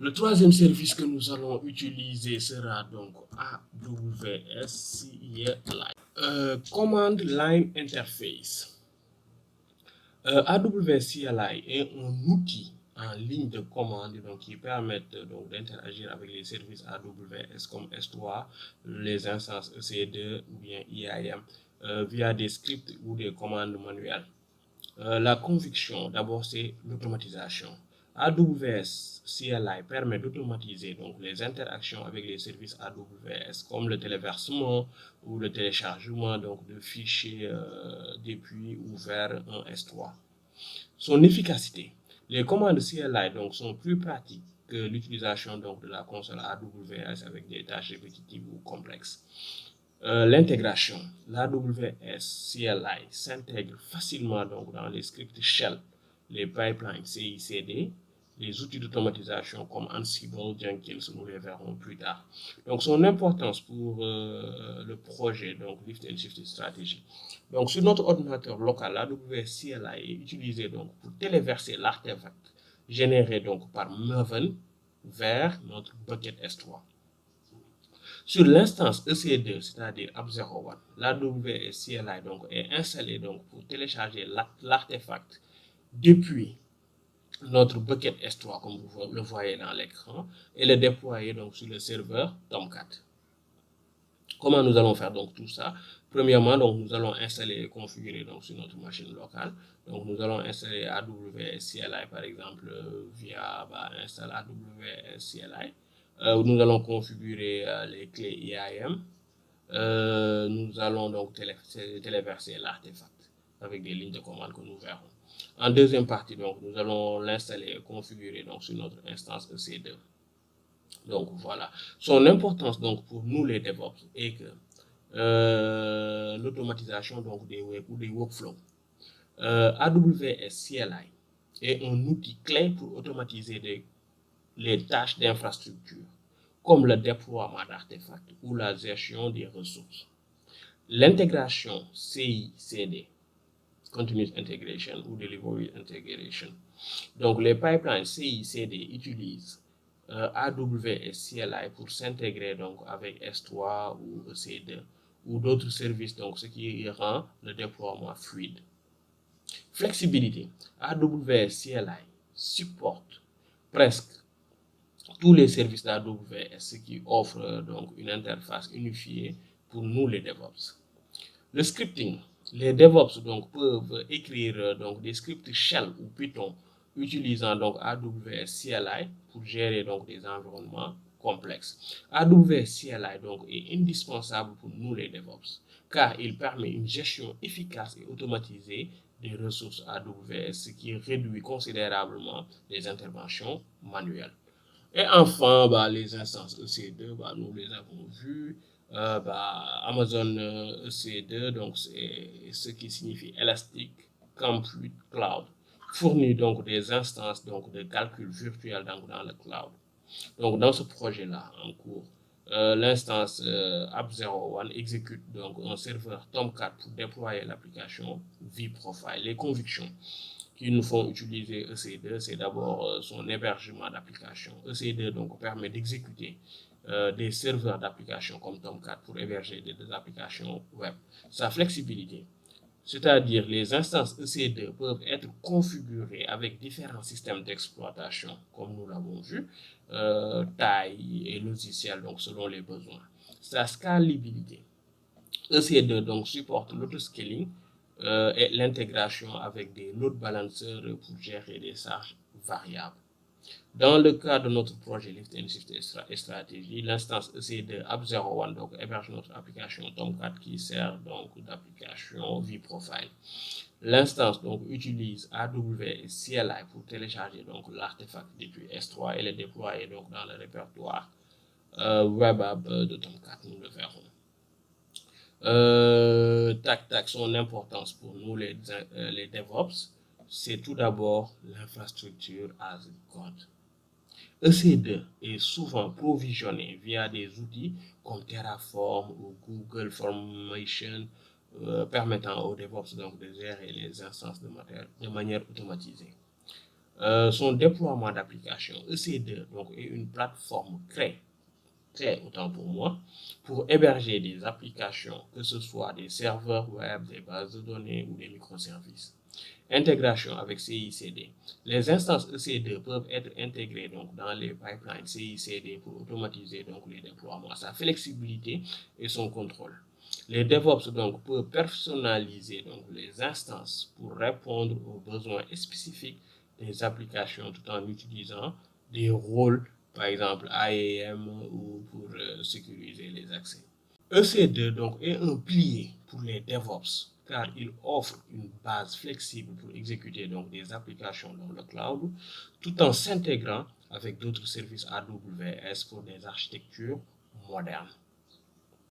Le troisième service que nous allons utiliser sera donc AWS CLI. Command Line Interface. AWS CLI est un outil en ligne de commande donc, qui permettent d'interagir avec les services AWS comme S3, les instances EC2 ou bien IAM via des scripts ou des commandes manuelles. La conviction, d'abord, c'est l'automatisation. AWS CLI permet d'automatiser donc les interactions avec les services AWS comme le téléversement ou le téléchargement donc de fichiers depuis ou vers un S3. Son efficacité. Les commandes CLI donc sont plus pratiques que l'utilisation donc de la console AWS avec des tâches répétitives ou complexes. L'intégration, l'AWS CLI s'intègre facilement donc dans les scripts shell, les pipelines CI/CD, les outils d'automatisation comme Ansible, Jenkins, nous les verrons plus tard. Donc son importance pour le projet donc Lift and Shift Strategy. Donc sur notre ordinateur local, l'AWS CLI est utilisé donc pour téléverser l'artefact généré donc par Maven vers notre bucket S3. Sur l'instance EC2, c'est-à-dire App01, l'AWS CLI donc, est installé donc, pour télécharger l'artefact depuis notre bucket S3, comme vous le voyez dans l'écran, et le déployer donc, sur le serveur Tomcat. Comment nous allons faire donc tout ça? Premièrement, donc, nous allons installer et configurer donc, sur notre machine locale. Donc, nous allons installer AWS CLI par exemple via install AWS CLI. Nous allons configurer les clés IAM. Nous allons donc téléverser l'artefact avec des lignes de commande que nous verrons. En deuxième partie, donc, nous allons l'installer et configurer donc, sur notre instance EC2. Donc voilà. Son importance donc pour nous les DevOps est que l'automatisation donc des workflows. AWS CLI est un outil clé pour automatiser les tâches d'infrastructure, comme le déploiement d'artefacts ou la gestion des ressources. L'intégration CI/CD, Continuous Integration ou Delivery Integration. Donc les pipelines CI/CD utilisent AWS CLI pour s'intégrer donc avec S3 ou EC2 ou d'autres services, donc ce qui rend le déploiement fluide. Flexibilité. AWS CLI supporte presque tous les services d'AWS, ce qui offre donc une interface unifiée pour nous les DevOps. Le scripting. Les DevOps donc peuvent écrire donc des scripts shell ou Python utilisant donc AWS CLI pour gérer donc des environnements complexes. AWS CLI donc est indispensable pour nous les DevOps car il permet une gestion efficace et automatisée des ressources AWS, ce qui réduit considérablement les interventions manuelles. Et enfin, les instances EC2, nous les avons vues. Amazon EC2, donc c'est ce qui signifie Elastic Compute Cloud, fournit donc des instances donc de calcul virtuel dans le cloud. Donc dans ce projet-là en cours, l'instance App01 exécute donc un serveur Tomcat pour déployer l'application vProfile. Les convictions qui nous font utiliser EC2, c'est d'abord son hébergement d'applications. EC2 donc permet d'exécuter des serveurs d'applications comme Tomcat pour héberger des applications web. Sa flexibilité, c'est-à-dire les instances EC2 peuvent être configurées avec différents systèmes d'exploitation, comme nous l'avons vu, taille et logiciel donc selon les besoins. Sa scalabilité, EC2 donc supporte l'autoscaling et l'intégration avec des load balancers pour gérer des charges variables. Dans le cas de notre projet Lift and Shift Strategy, l'instance EC2 App01 donc héberge notre application Tomcat qui sert donc d'application vProfile. L'instance donc utilise AWS CLI pour télécharger donc l'artefact depuis S3 et le déployer donc dans le répertoire web app de Tomcat, nous le verrons. Son importance pour nous les DevOps, c'est tout d'abord l'infrastructure as code. EC2 est souvent provisionné via des outils comme Terraform ou Google Formation, permettant aux DevOps donc de gérer les instances de manière automatisée. Son déploiement d'applications EC2 donc, est une plateforme clé, autant pour moi, pour héberger des applications, que ce soit des serveurs web, des bases de données ou des microservices. Intégration avec CI/CD. Les instances EC2 peuvent être intégrées donc, dans les pipelines CI/CD pour automatiser donc, les déploiements, sa flexibilité et son contrôle. Les DevOps donc, peuvent personnaliser donc, les instances pour répondre aux besoins spécifiques des applications tout en utilisant des rôles, par exemple AEM ou pour sécuriser les accès. EC2 donc, est un pilier pour les DevOps car il offre une base flexible pour exécuter donc, des applications dans le cloud tout en s'intégrant avec d'autres services AWS pour des architectures modernes.